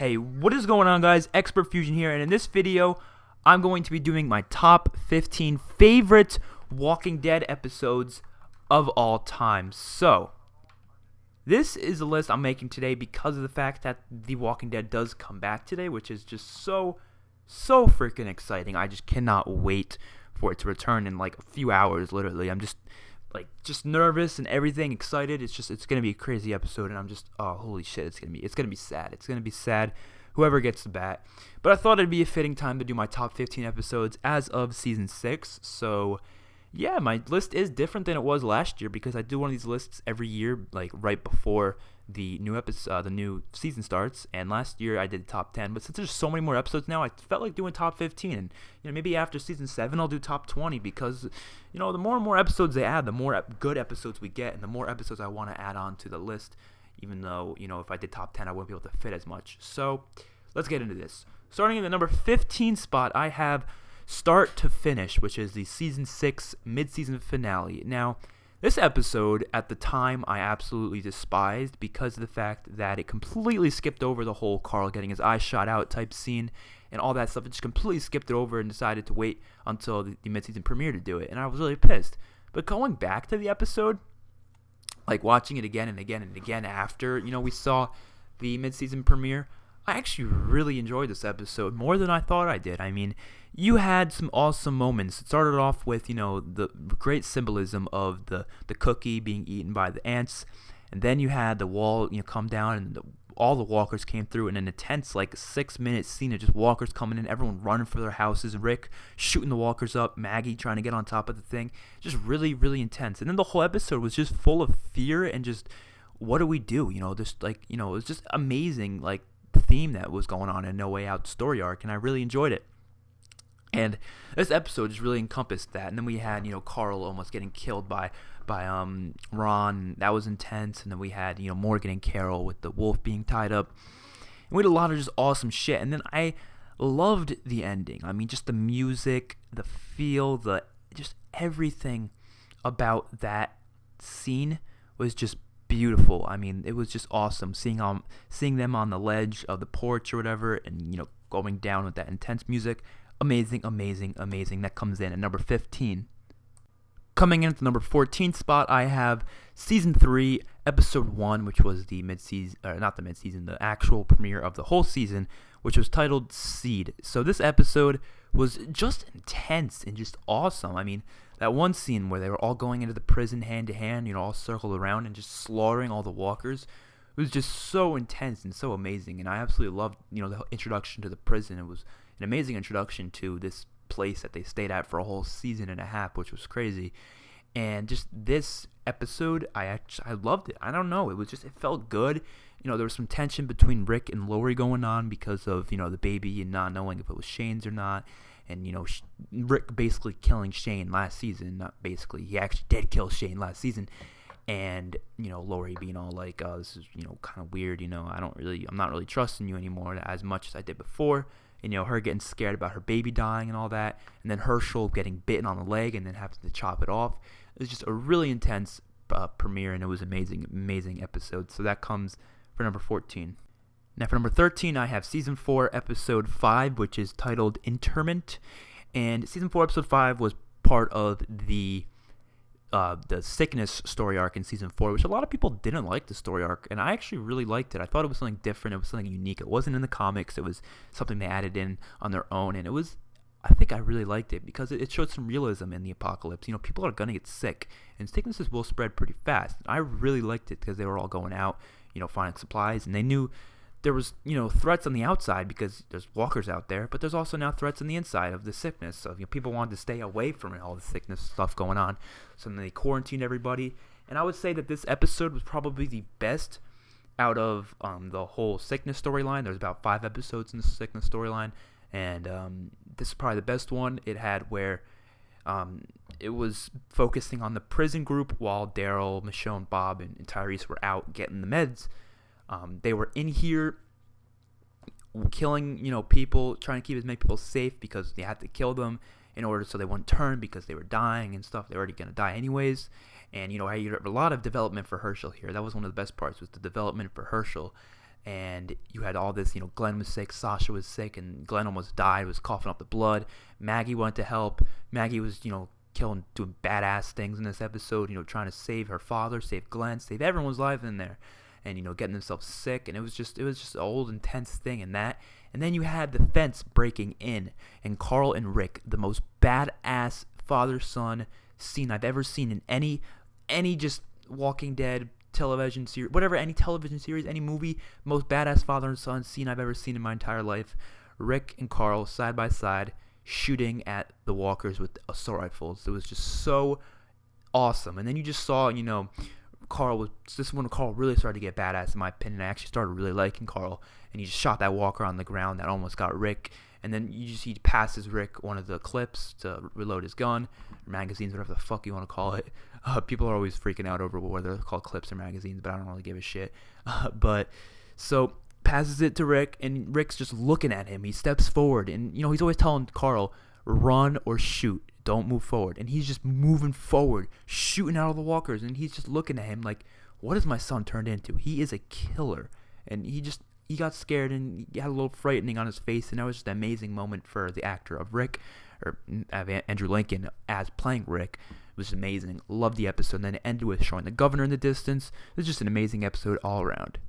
Hey, what is going on, guys? Xpertfusion here, and in this video, I'm going to be doing my top 15 favorite Walking Dead episodes of all time. So, this is a list I'm making today because of the fact that The Walking Dead does come back today, which is just so freaking exciting. I just cannot wait for it to return in like a few hours, literally. I'm just nervous and everything, excited. It's gonna be a crazy episode, and I'm just, oh, holy shit, it's gonna be sad. It's gonna be sad, whoever gets the bat. But I thought it'd be a fitting time to do my top 15 episodes as of season 6. So yeah, my list is different than it was last year because I do one of these lists every year, like right before the new season starts. And last year I did top 10, but since there's so many more episodes now, I felt like doing top 15. And maybe after season 7 I'll do top 20 because the more and more episodes they add, the more good episodes we get, and the more episodes I want to add on to the list. Even though if I did top 10, I wouldn't be able to fit as much. So let's get into this. Starting in the number 15 spot, I have Start to Finish, which is the season 6 mid-season finale. Now, this episode, at the time, I absolutely despised because of the fact that it completely skipped over the whole Carl getting his eyes shot out type scene and all that stuff. It just completely skipped it over and decided to wait until the mid-season premiere to do it, and I was really pissed. But going back to the episode, like watching it again and again and again after, we saw the mid-season premiere, I actually really enjoyed this episode more than I thought I did. I mean, you had some awesome moments. It started off with, the great symbolism of the cookie being eaten by the ants, and then you had the wall, come down, and all the walkers came through in an intense, 6-minute scene of just walkers coming in, everyone running for their houses, Rick shooting the walkers up, Maggie trying to get on top of the thing. Just really, really intense. And then the whole episode was just full of fear and just, what do we do? It was just amazing, theme that was going on in No Way Out story arc, and I really enjoyed it. And this episode just really encompassed that. And then we had, Carl almost getting killed by Ron. That was intense. And then we had, Morgan and Carol with the wolf being tied up. And we had a lot of just awesome shit. And then I loved the ending. I mean, just the music, the feel, just everything about that scene was just beautiful. I mean, it was just awesome seeing them on the ledge of the porch or whatever, and going down with that intense music. Amazing. That comes in at number 15. Coming in at the number 14 spot, I have season 3, episode 1, which was the the actual premiere of the whole season, which was titled Seed. So this episode was just intense and just awesome. I mean, that one scene where they were all going into the prison hand to hand, all circled around and just slaughtering all the walkers, it was just so intense and so amazing. And I absolutely loved, the introduction to the prison. It was an amazing introduction to this place that they stayed at for a whole season and a half, which was crazy. And just this episode, I loved it. I don't know, it felt good. There was some tension between Rick and Lori going on because of, the baby and not knowing if it was Shane's or not. And, Rick basically killing Shane last season. Not basically, he actually did kill Shane last season. And, Lori being all like, oh, this is, kind of weird, I'm not really trusting you anymore as much as I did before. And, her getting scared about her baby dying and all that. And then Herschel getting bitten on the leg and then having to chop it off. It was just a really intense premiere, and it was amazing episode. So that comes for number 14. Now for number 13, I have season 4, episode 5, which is titled Internment. And season 4, episode 5 was part of the sickness story arc in season 4, which a lot of people didn't like the story arc, and I actually really liked it. I thought it was something different. It was something unique. It wasn't in the comics. It was something they added in on their own, and I think I really liked it because it showed some realism in the apocalypse. People are going to get sick, and sicknesses will spread pretty fast. I really liked it because they were all going out, finding supplies, and they knew there was, threats on the outside because there's walkers out there, but there's also now threats on the inside of the sickness. So, people wanted to stay away from all the sickness stuff going on. So then they quarantined everybody. And I would say that this episode was probably the best out of the whole sickness storyline. There's about 5 episodes in the sickness storyline. And this is probably the best one it had, where it was focusing on the prison group while Daryl, Michonne, Bob, and Tyrese were out getting the meds. They were in here killing, people, trying to keep as many people safe because they had to kill them in order so they wouldn't turn because they were dying and stuff. They're already going to die anyways. And, I had a lot of development for Herschel here. That was one of the best parts, was the development for Herschel. and you had all this, Glenn was sick, Sasha was sick, and Glenn almost died, was coughing up the blood. Maggie went to help. Maggie was, doing badass things in this episode, trying to save her father, save Glenn, save everyone's life in there, and, getting themselves sick, and it was just an old, intense thing in that. And then you had the fence breaking in, and Carl and Rick, the most badass father-son scene I've ever seen in any just Walking Dead television series, whatever, any television series, any movie, most badass father and son scene I've ever seen in my entire life. Rick and Carl side by side shooting at the walkers with assault rifles. It was just so awesome. And then you just saw, this is when Carl really started to get badass, in my opinion. I actually started really liking Carl, and he just shot that walker on the ground that almost got Rick. And then he passes Rick one of the clips to reload his gun, or magazines, whatever the fuck you want to call it. People are always freaking out over whether they're called clips or magazines, but I don't really give a shit. But so passes it to Rick, and Rick's just looking at him. He steps forward, and he's always telling Carl, run or shoot, don't move forward. And he's just moving forward, shooting out of the walkers, and he's just looking at him like, what has my son turned into? He is a killer. And he got scared, and he had a little frightening on his face, and that was just an amazing moment for the actor of Rick, or Andrew Lincoln, as playing Rick. It was amazing. Loved the episode. And then it ended with showing the governor in the distance. It was just an amazing episode all around.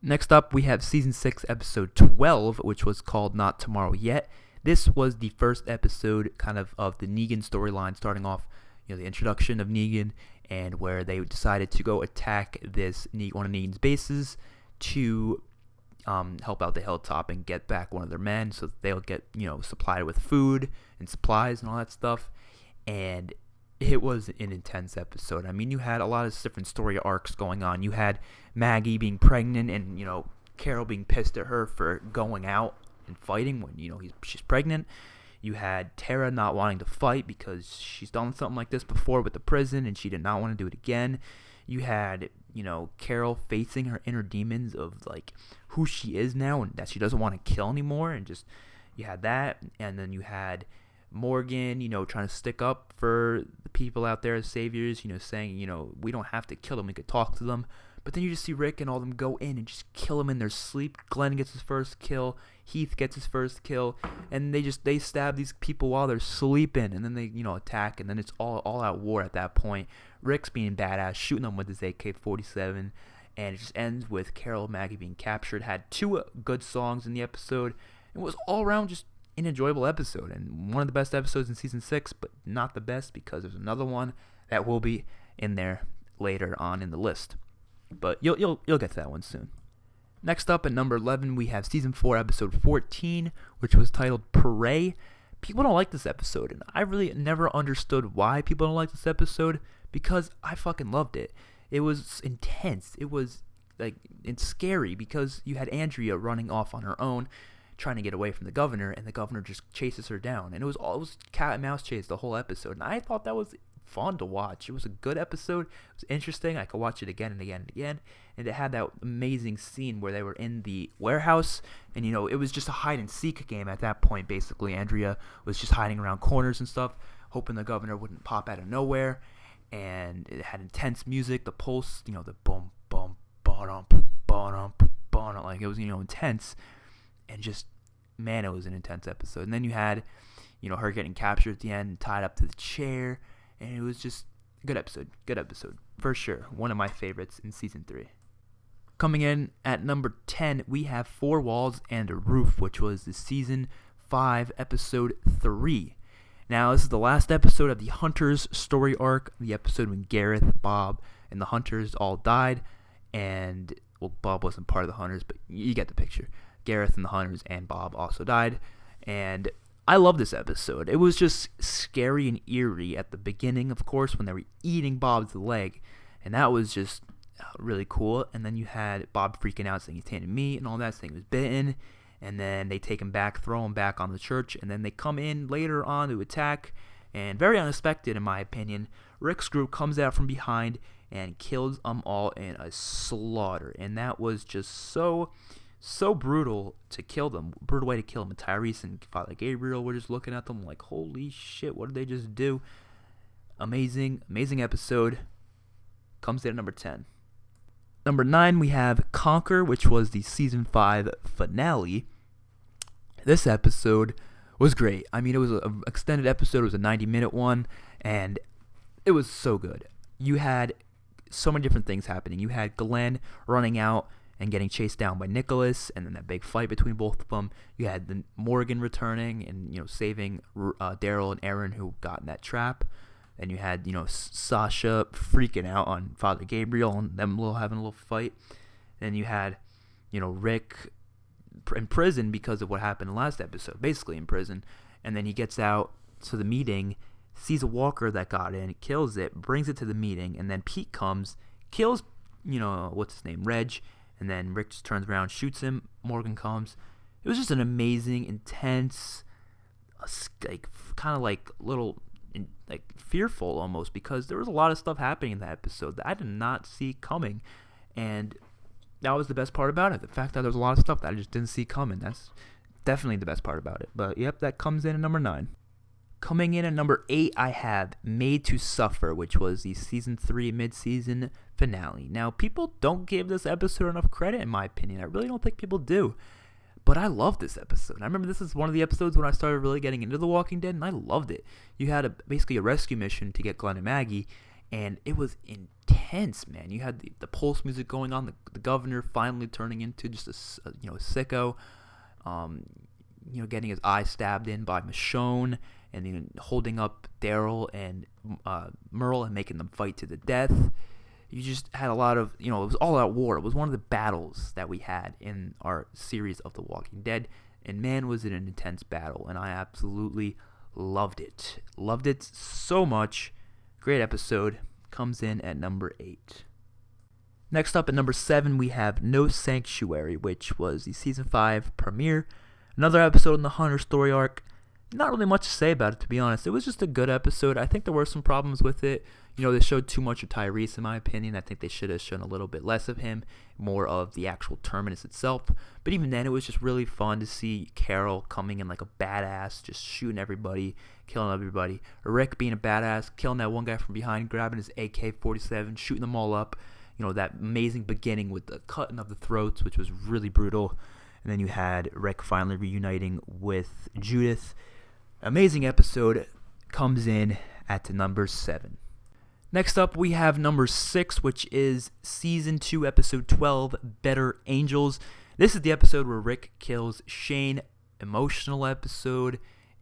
Next up, we have Season 6, Episode 12, which was called Not Tomorrow Yet. This was the first episode kind of the Negan storyline, starting off, the introduction of Negan, and where they decided to go attack one of Negan's bases to help out the Hilltop and get back one of their men, so that they'll get, supplied with food and supplies and all that stuff. And it was an intense episode. I mean, you had a lot of different story arcs going on. You had Maggie being pregnant, and Carol being pissed at her for going out and fighting when she's pregnant. You had Tara not wanting to fight because she's done something like this before with the prison, and she did not want to do it again. You had Carol facing her inner demons of like who she is now, and that she doesn't want to kill anymore, and just you had that. And then you had Morgan, trying to stick up for the people out there as saviors, saying, we don't have to kill them, we could talk to them. But then you just see Rick and all them go in and just kill them in their sleep. Glenn gets his first kill, Heath gets his first kill, and they stab these people while they're sleeping, and then they, attack, and then it's all out war at that point. Rick's being badass, shooting them with his AK-47, and it just ends with Carol and Maggie being captured. Had 2 good songs in the episode. It was all around just an enjoyable episode, and one of the best episodes in Season 6, but not the best because there's another one that will be in there later on in the list. But you'll get to that one soon. Next up at number 11, we have Season 4, Episode 14, which was titled Parade. People don't like this episode, and I really never understood why people don't like this episode, because I fucking loved it. It was intense. It was it's scary, because you had Andrea running off on her own, trying to get away from the governor, and the governor just chases her down. And it was cat and mouse chase the whole episode, and I thought that was fun to watch. It was a good episode. It was interesting. I could watch it again and again and again. And it had that amazing scene where they were in the warehouse, and it was just a hide and seek game at that point. Basically, Andrea was just hiding around corners and stuff, hoping the governor wouldn't pop out of nowhere. And it had intense music, the pulse, the boom, boom, ba-dum, ba-dum, ba-dum. Like, it was, intense. And just, man, it was an intense episode. And then you had, her getting captured at the end, tied up to the chair. And it was just a good episode, for sure. One of my favorites in Season 3. Coming in at number 10, we have 4 Walls and a Roof, which was the Season 5, Episode 3. Now, this is the last episode of the Hunters story arc, the episode when Gareth, Bob, and the Hunters all died. And, well, Bob wasn't part of the Hunters, but you get the picture. Gareth and the Hunters and Bob also died. And I love this episode. It was just scary and eerie at the beginning, of course, when they were eating Bob's leg. And that was just really cool. And then you had Bob freaking out, saying he's tainted meat and all that, saying he was bitten. And then they take him back, throw him back on the church. And then they come in later on to attack. And very unexpected, in my opinion, Rick's group comes out from behind and kills them all in a slaughter. And that was just so brutal to kill them. Brutal way to kill them. And Tyrese and Father Gabriel were just looking at them like, holy shit, what did they just do? Amazing episode. Comes in at number 10. Number 9, we have Conquer, which was the Season 5 finale. This episode was great. I mean, it was an extended episode. It was a 90-minute one, and it was so good. You had so many different things happening. You had Glenn running out and getting chased down by Nicholas, and then that big fight between both of them. You had the Morgan returning and saving Daryl and Aaron who got in that trap. And you had Sasha freaking out on Father Gabriel and them having a little fight. Then you had Rick in prison because of what happened in the last episode, basically in prison. And then he gets out to the meeting, sees a walker that got in, kills it, brings it to the meeting, and then Pete comes, kills what's his name, Reg. And then Rick just turns around, shoots him. Morgan comes. It was just an amazing, intense, kind of little, fearful almost, because there was a lot of stuff happening in that episode that I did not see coming. And that was the best part about it. The fact that there was a lot of stuff that I just didn't see coming. That's definitely the best part about it. But yep, that comes in at number 9. Coming in at number 8, I have Made to Suffer, which was the Season 3 mid-season finale. Now, people don't give this episode enough credit, in my opinion. I really don't think people do. But I love this episode. I remember this is one of the episodes when I started really getting into The Walking Dead, and I loved it. You had basically a rescue mission to get Glenn and Maggie, and it was intense, man. You had the pulse music going on, the governor finally turning into just a sicko, getting his eye stabbed in by Michonne, and then holding up Daryl and Merle and making them fight to the death. You just had a lot of, it was all out war. It was one of the battles that we had in our series of The Walking Dead, and man, was it an intense battle, and I absolutely loved it. Loved it so much. Great episode. Comes in at number 8. Next up at number 7, we have No Sanctuary, which was the Season 5 premiere. Another episode in the Hunter story arc. Not really much to say about it, to be honest. It was just a good episode. I think there were some problems with it. They showed too much of Tyrese, in my opinion. I think they should have shown a little bit less of him, more of the actual Terminus itself. But even then, it was just really fun to see Carol coming in like a badass, just shooting everybody, killing everybody. Rick being a badass, killing that one guy from behind, grabbing his AK-47, shooting them all up. That amazing beginning with the cutting of the throats, which was really brutal. And then you had Rick finally reuniting with Judith. Amazing episode. Comes in at number 7. Next up, we have number 6, which is Season 2, Episode 12, Better Angels. This is the episode where Rick kills Shane. Emotional episode,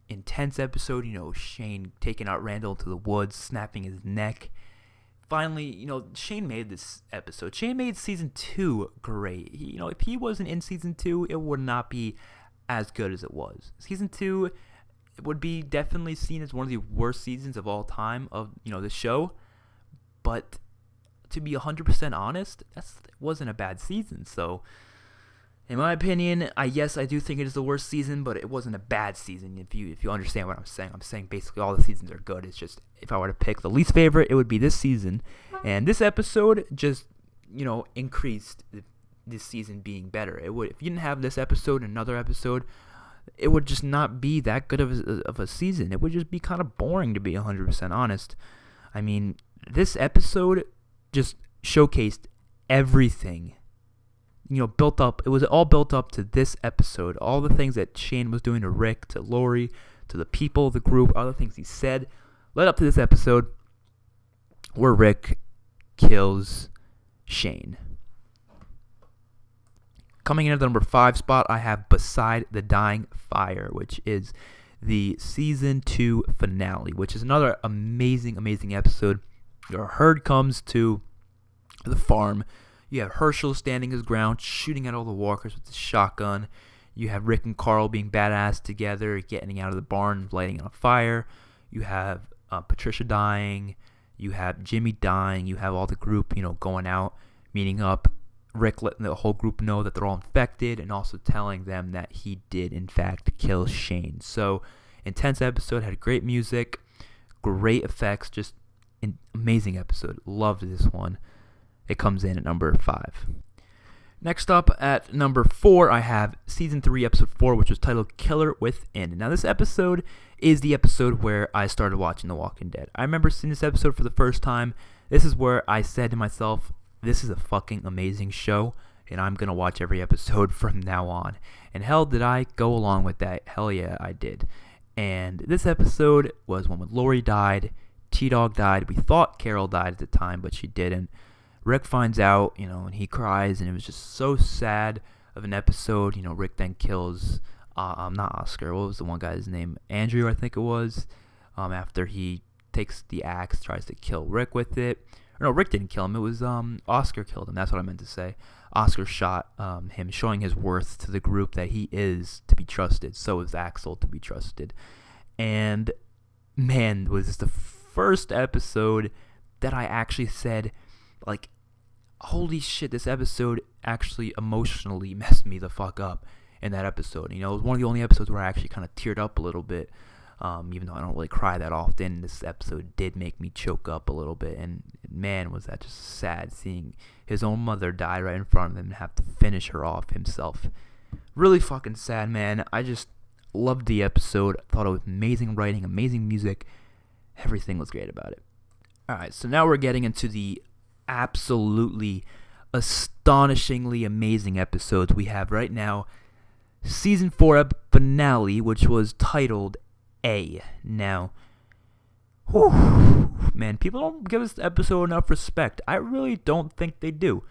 intense episode. Shane taking out Randall into the woods, snapping his neck. Finally, Shane made this episode. Shane made Season 2 great. If he wasn't in Season 2, it would not be as good as it was. Season 2 would be definitely seen as one of the worst seasons of all time of, the show. But to be 100% honest, it wasn't a bad season. So, in my opinion, I do think it is the worst season, but it wasn't a bad season. If you understand what I'm saying basically all the seasons are good. It's just if I were to pick the least favorite, it would be this season. And this episode just increased this season being better. It would, if you didn't have this episode and another episode, it would just not be that good of a season. It would just be kind of boring, to be 100% honest. I mean, this episode just showcased everything, built up. It was all built up to this episode. All the things that Shane was doing to Rick, to Lori, to the people of the group, all the things he said, led up to this episode where Rick kills Shane. Coming in at the number 5 spot, I have Beside the Dying Fire, which is the Season 2 finale, which is another amazing, amazing episode. Your herd comes to the farm. You have Herschel standing his ground, shooting at all the walkers with his shotgun. You have Rick and Carl being badass together, getting out of the barn, lighting it on fire. You have Patricia dying. You have Jimmy dying. You have all the group, going out, meeting up. Rick letting the whole group know that they're all infected, and also telling them that he did, in fact, kill Shane. So, intense episode, had great music, great effects, just an amazing episode. Loved this one. It comes in at number 5. Next up at number 4, I have Season 3, Episode 4, which was titled Killer Within. Now, this episode is the episode where I started watching The Walking Dead. I remember seeing this episode for the first time. This is where I said to myself, this is a fucking amazing show, and I'm gonna watch every episode from now on. And hell, did I go along with that? Hell yeah, I did. And this episode was one when Lori died, T-Dog died. We thought Carol died at the time, but she didn't. Rick finds out, and he cries, and it was just so sad of an episode. Rick then kills, not Oscar, what was the one guy's name? Andrew, I think it was, after he takes the axe, tries to kill Rick with it. Or no, Rick didn't kill him, it was, Oscar killed him, that's what I meant to say. Oscar shot him, showing his worth to the group that he is to be trusted. So is Axel to be trusted. And, man, was this the first episode that I actually said, like, holy shit, this episode actually emotionally messed me the fuck up in that episode. It was one of the only episodes where I actually kind of teared up a little bit, even though I don't really cry that often. This episode did make me choke up a little bit, and man, was that just sad, seeing his own mother die right in front of him and have to finish her off himself. Really fucking sad, man. I just loved the episode. I thought it was amazing writing, amazing music. Everything was great about it. Alright, so now we're getting into the absolutely astonishingly amazing episodes we have right now. Season 4 finale, which was titled A. Now, man, people don't give this episode enough respect. I really don't think they do.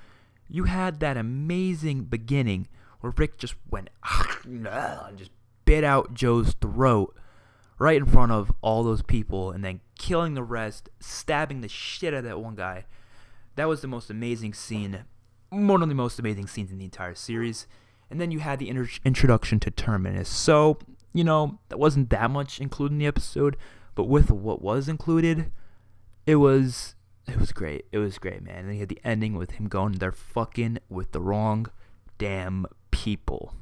You had that amazing beginning where Rick just went and just bit out Joe's throat right in front of all those people, and then killing the rest, stabbing the shit out of that one guy. That was the most amazing scene, one of the most amazing scenes in the entire series. And then you had the introduction to Terminus. So, that wasn't that much included in the episode, but with what was included, it was great. It was great, man. And then you had the ending with him going there fucking with the wrong damn people,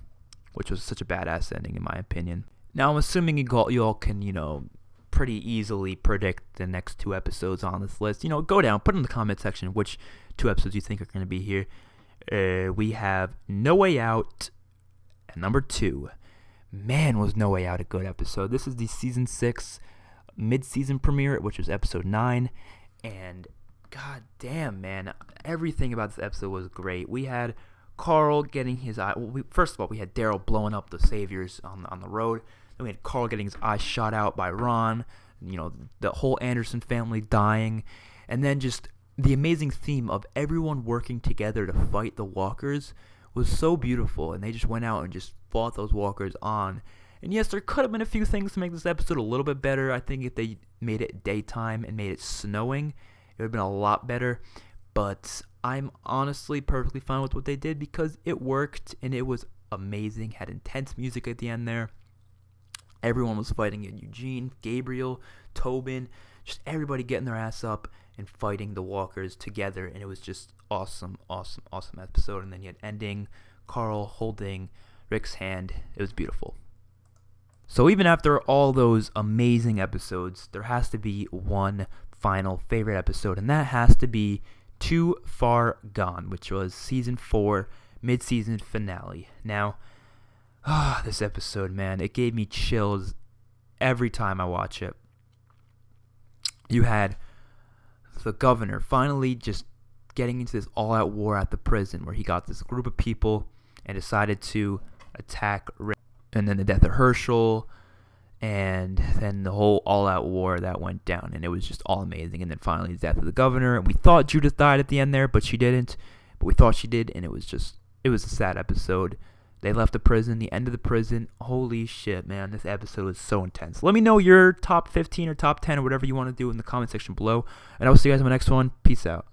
which was such a badass ending in my opinion. Now, I'm assuming you all can, pretty easily predict the next 2 episodes on this list. Go down, put in the comment section which 2 episodes you think are going to be here. We have No Way Out at number 2. Man, was No Way Out a good episode. This is the season 6 mid-season premiere, which was episode 9. And god damn, man, everything about this episode was great. We had Carl getting his eye. Well, first of all, we had Daryl blowing up the saviors on the road. Then we had Carl getting his eye shot out by Ron. The whole Anderson family dying. And then just the amazing theme of everyone working together to fight the walkers was so beautiful. And they just went out and just fought those walkers on. And yes, there could have been a few things to make this episode a little bit better. I think if they made it daytime and made it snowing, it would have been a lot better. But I'm honestly perfectly fine with what they did because it worked and it was amazing. Had intense music at the end there. Everyone was fighting in Eugene, Gabriel, Tobin, just everybody getting their ass up and fighting the walkers together. And it was just awesome, awesome, awesome episode. And then you had ending, Carl holding Rick's hand. It was beautiful. So even after all those amazing episodes, there has to be one final favorite episode, and that has to be Too Far Gone, which was season 4 mid-season finale. Now, this episode, man, it gave me chills every time I watch it. You had the governor finally just getting into this all-out war at the prison where he got this group of people and decided to attack Rick. And then the death of Herschel, and then the whole all-out war that went down, and it was just all amazing. And then finally the death of the governor, and we thought Judith died at the end there, but she didn't. But we thought she did, and it was a sad episode. They left the prison, the end of the prison. Holy shit, man, this episode was so intense. Let me know your top 15 or top 10 or whatever you want to do in the comment section below, and I will see you guys in my next one. Peace out.